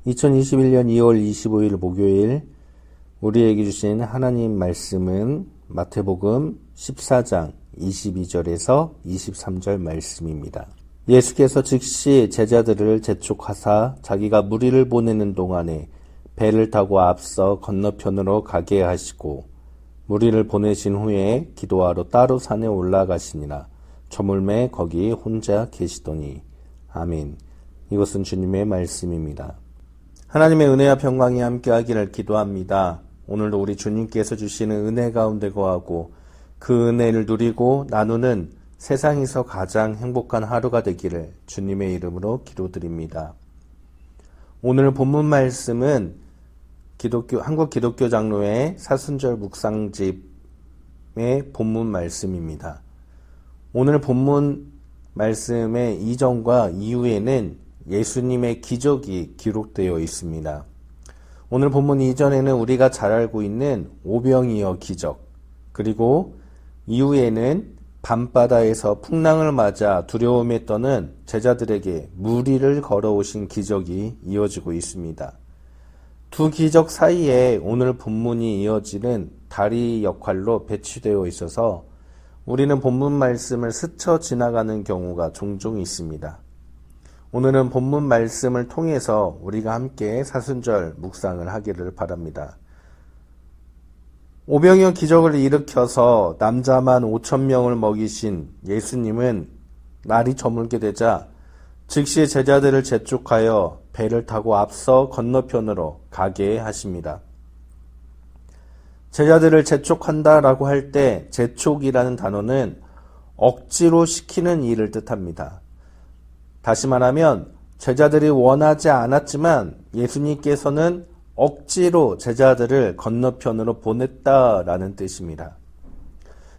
2021년 2월 25일 목요일 우리에게 주신 하나님 말씀은 마태복음 14장 22절에서 23절 말씀입니다. 예수께서 즉시 제자들을 재촉하사 자기가 무리를 보내는 동안에 배를 타고 앞서 건너편으로 가게 하시고 무리를 보내신 후에 기도하러 따로 산에 올라가시니라. 저물매 거기 혼자 계시더니. 아멘. 이것은 주님의 말씀입니다. 하나님의 은혜와 평강이 함께하기를 기도합니다. 오늘도 우리 주님께서 주시는 은혜 가운데 거하고 그 은혜를 누리고 나누는 세상에서 가장 행복한 하루가 되기를 주님의 이름으로 기도드립니다. 오늘 본문 말씀은 한국 기독교 장로회 사순절 묵상집의 본문 말씀입니다. 오늘 본문 말씀의 이전과 이후에는 예수님의 기적이 기록되어 있습니다. 오늘 본문 이전에는 우리가 잘 알고 있는 오병이어 기적, 그리고 이후에는 밤바다에서 풍랑을 맞아 두려움에 떠는 제자들에게 무리를 걸어오신 기적이 이어지고 있습니다. 두 기적 사이에 오늘 본문이 이어지는 다리 역할로 배치되어 있어서 우리는 본문 말씀을 스쳐 지나가는 경우가 종종 있습니다. 오늘은 본문 말씀을 통해서 우리가 함께 사순절 묵상을 하기를 바랍니다. 오병이어 기적을 일으켜서 남자만 5,000명을 먹이신 예수님은 날이 저물게 되자 즉시 제자들을 재촉하여 배를 타고 앞서 건너편으로 가게 하십니다. 제자들을 재촉한다라고 할 때 재촉이라는 단어는 억지로 시키는 일을 뜻합니다. 다시 말하면 제자들이 원하지 않았지만 예수님께서는 억지로 제자들을 건너편으로 보냈다라는 뜻입니다.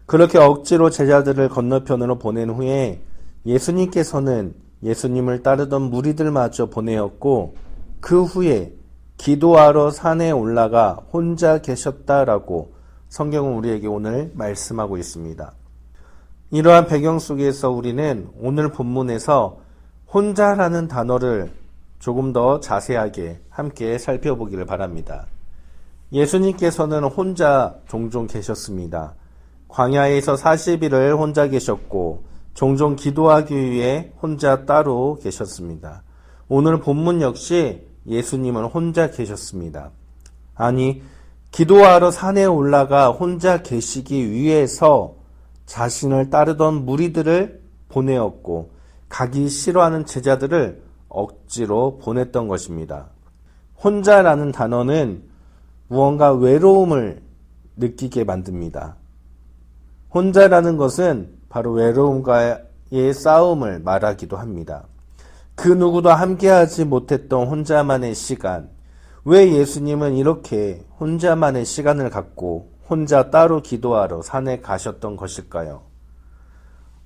그렇게 억지로 제자들을 건너편으로 보낸 후에 예수님께서는 예수님을 따르던 무리들마저 보내었고 그 후에 기도하러 산에 올라가 혼자 계셨다라고 성경은 우리에게 오늘 말씀하고 있습니다. 이러한 배경 속에서 우리는 오늘 본문에서 혼자라는 단어를 조금 더 자세하게 함께 살펴보기를 바랍니다. 예수님께서는 혼자 종종 계셨습니다. 광야에서 40일을 혼자 계셨고 종종 기도하기 위해 혼자 따로 계셨습니다. 오늘 본문 역시 예수님은 혼자 계셨습니다. 아니, 기도하러 산에 올라가 혼자 계시기 위해서 자신을 따르던 무리들을 보내었고 가기 싫어하는 제자들을 억지로 보냈던 것입니다. 혼자라는 단어는 무언가 외로움을 느끼게 만듭니다. 혼자라는 것은 바로 외로움과의 싸움을 말하기도 합니다. 그 누구도 함께하지 못했던 혼자만의 시간, 왜 예수님은 이렇게 혼자만의 시간을 갖고 혼자 따로 기도하러 산에 가셨던 것일까요?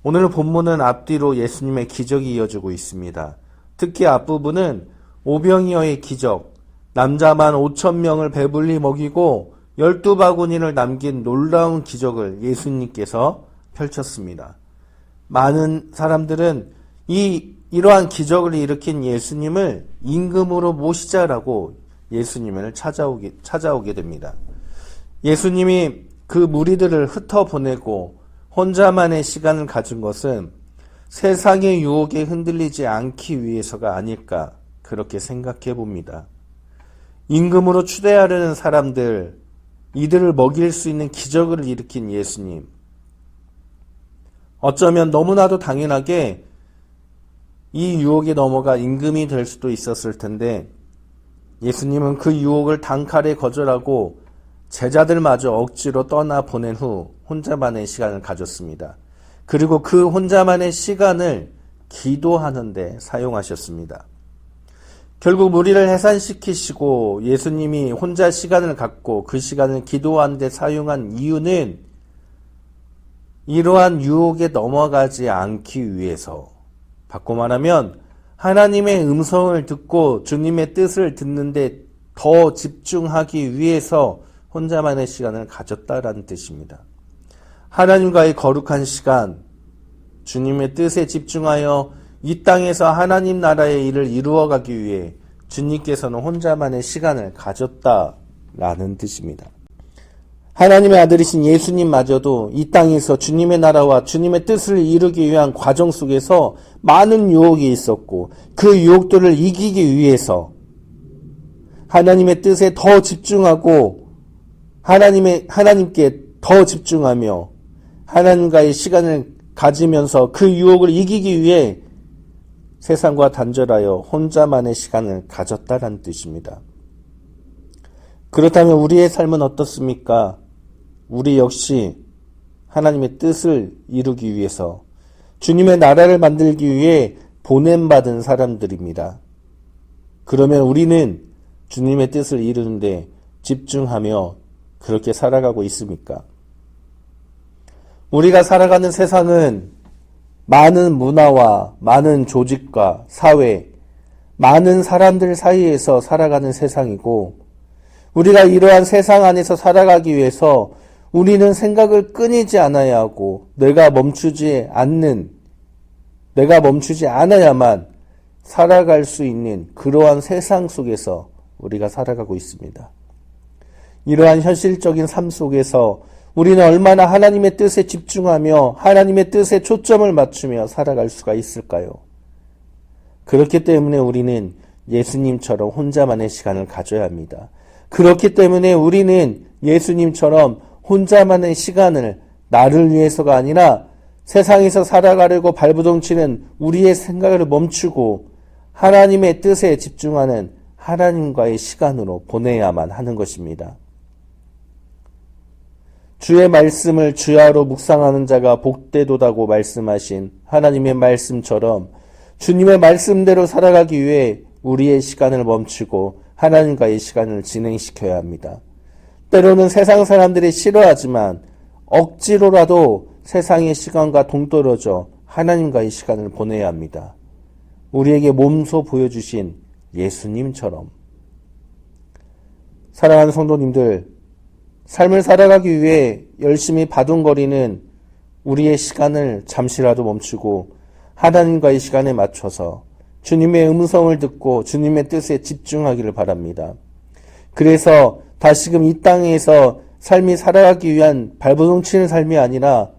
오늘 본문은 앞뒤로 예수님의 기적이 이어지고 있습니다. 특히 앞부분은 오병이어의 기적, 남자만 5,000명을 배불리 먹이고 12바구니를 남긴 놀라운 기적을 예수님께서 펼쳤습니다. 많은 사람들은 이러한 기적을 일으킨 예수님을 임금으로 모시자라고 예수님을 찾아오게 됩니다. 예수님이 그 무리들을 흩어보내고 혼자만의 시간을 가진 것은 세상의 유혹에 흔들리지 않기 위해서가 아닐까 그렇게 생각해 봅니다. 임금으로 추대하려는 사람들, 이들을 먹일 수 있는 기적을 일으킨 예수님. 어쩌면 너무나도 당연하게 이 유혹에 넘어가 임금이 될 수도 있었을 텐데 예수님은 그 유혹을 단칼에 거절하고 제자들마저 억지로 떠나 보낸 후 혼자만의 시간을 가졌습니다. 그리고 그 혼자만의 시간을 기도하는 데 사용하셨습니다. 결국 무리를 해산시키시고 예수님이 혼자 시간을 갖고 그 시간을 기도하는 데 사용한 이유는 이러한 유혹에 넘어가지 않기 위해서, 바꿔 말하면 하나님의 음성을 듣고 주님의 뜻을 듣는데 더 집중하기 위해서 혼자만의 시간을 가졌다라는 뜻입니다. 하나님과의 거룩한 시간, 주님의 뜻에 집중하여 이 땅에서 하나님 나라의 일을 이루어가기 위해 주님께서는 혼자만의 시간을 가졌다라는 뜻입니다. 하나님의 아들이신 예수님마저도 이 땅에서 주님의 나라와 주님의 뜻을 이루기 위한 과정 속에서 많은 유혹이 있었고 그 유혹들을 이기기 위해서 하나님의 뜻에 더 집중하고 하나님께 더 집중하며 하나님과의 시간을 가지면서 그 유혹을 이기기 위해 세상과 단절하여 혼자만의 시간을 가졌다라는 뜻입니다. 그렇다면 우리의 삶은 어떻습니까? 우리 역시 하나님의 뜻을 이루기 위해서 주님의 나라를 만들기 위해 보냄받은 사람들입니다. 그러면 우리는 주님의 뜻을 이루는데 집중하며 그렇게 살아가고 있습니까? 우리가 살아가는 세상은 많은 문화와 많은 조직과 사회, 많은 사람들 사이에서 살아가는 세상이고 우리가 이러한 세상 안에서 살아가기 위해서 우리는 생각을 끊이지 않아야 하고 내가 멈추지 않아야만 살아갈 수 있는 그러한 세상 속에서 우리가 살아가고 있습니다. 이러한 현실적인 삶 속에서 우리는 얼마나 하나님의 뜻에 집중하며 하나님의 뜻에 초점을 맞추며 살아갈 수가 있을까요? 그렇기 때문에 우리는 예수님처럼 혼자만의 시간을 가져야 합니다. 그렇기 때문에 우리는 예수님처럼 혼자만의 시간을 나를 위해서가 아니라 세상에서 살아가려고 발부동치는 우리의 생각을 멈추고 하나님의 뜻에 집중하는 하나님과의 시간으로 보내야만 하는 것입니다. 주의 말씀을 주야로 묵상하는 자가 복되도다고 말씀하신 하나님의 말씀처럼 주님의 말씀대로 살아가기 위해 우리의 시간을 멈추고 하나님과의 시간을 진행시켜야 합니다. 때로는 세상 사람들이 싫어하지만 억지로라도 세상의 시간과 동떨어져 하나님과의 시간을 보내야 합니다. 우리에게 몸소 보여주신 예수님처럼. 사랑하는 성도님들, 삶을 살아가기 위해 열심히 바둥거리는 우리의 시간을 잠시라도 멈추고 하나님과의 시간에 맞춰서 주님의 음성을 듣고 주님의 뜻에 집중하기를 바랍니다. 그래서 다시금 이 땅에서 삶이 살아가기 위한 발버둥치는 삶이 아니라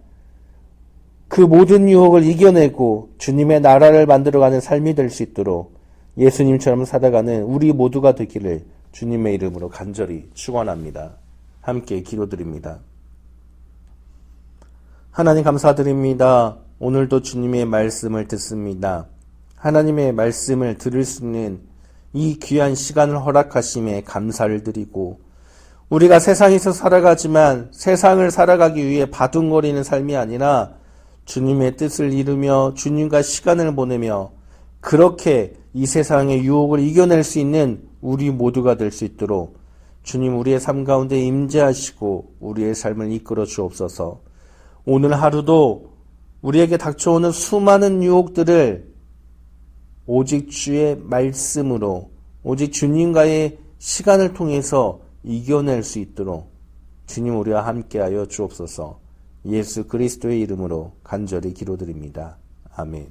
그 모든 유혹을 이겨내고 주님의 나라를 만들어가는 삶이 될 수 있도록 예수님처럼 살아가는 우리 모두가 되기를 주님의 이름으로 간절히 축원합니다. 함께 기도드립니다. 하나님 감사드립니다. 오늘도 주님의 말씀을 듣습니다. 하나님의 말씀을 들을 수 있는 이 귀한 시간을 허락하심에 감사를 드리고 우리가 세상에서 살아가지만 세상을 살아가기 위해 바둥거리는 삶이 아니라 주님의 뜻을 이루며 주님과 시간을 보내며 그렇게 이 세상의 유혹을 이겨낼 수 있는 우리 모두가 될 수 있도록 주님 우리의 삶 가운데 임재하시고 우리의 삶을 이끌어 주옵소서. 오늘 하루도 우리에게 닥쳐오는 수많은 유혹들을 오직 주의 말씀으로 오직 주님과의 시간을 통해서 이겨낼 수 있도록 주님 우리와 함께하여 주옵소서. 예수 그리스도의 이름으로 간절히 기도드립니다. 아멘.